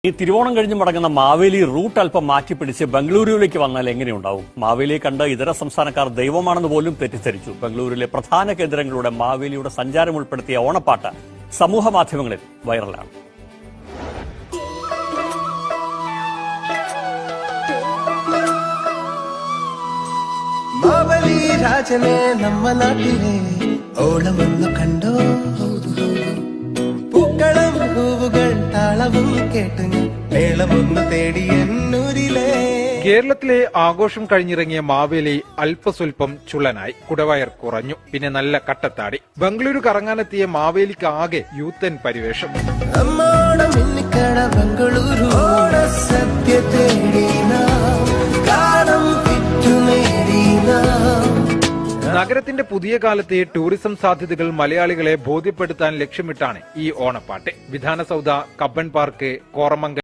ഈ തിരുവോണം കഴിഞ്ഞ് മടങ്ങുന്ന മാവേലി റൂട്ട് അല്പം മാറ്റിപ്പിടിച്ച് ബംഗളൂരുവിലേക്ക് വന്നാൽ എങ്ങനെയുണ്ടാവും? മാവേലിയെ കണ്ട് ഇതര സംസ്ഥാനക്കാർ ദൈവമാണെന്ന് പോലും തെറ്റിദ്ധരിച്ചു. ബംഗളൂരുവിലെ പ്രധാന കേന്ദ്രങ്ങളുടെ മാവേലിയുടെ സഞ്ചാരം ഉൾപ്പെടുത്തിയ ഓണപ്പാട്ട് സമൂഹ മാധ്യമങ്ങളിൽ വൈറലാണ്. മാവേലി രാജനെ നമ്മ നാട്ടിലെ ഓളമൊന്നു കണ്ടോ, പൂക്കളം പൂവുകൾ താളവും കേട്ട് മേളമൊന്നു തേടി എന്നൂരിലെ. കേരളത്തിലെ ആഘോഷം കഴിഞ്ഞിറങ്ങിയ മാവേലി അല്പസ്വല്പം ചുള്ളനായി, കുടവയർ കുറഞ്ഞു, പിന്നെ നല്ല കട്ടത്താടി. ബംഗളൂരു കറങ്ങാനെത്തിയ മാവേലിക്ക് ആകെ യൂത്തൻ പരിവേഷം. ബംഗളൂരു സത്യ തേടി നഗരത്തിന്റെ പുതിയ കാലത്തെ ടൂറിസം സാധ്യതകൾ മലയാളികളെ ബോധ്യപ്പെടുത്താൻ ലക്ഷ്യമിട്ടാണ് ഈ ഓണപ്പാട്ട്. വിധാനസൗധ, കബ്ബൻ പാർക്ക്, കോറമംഗൽ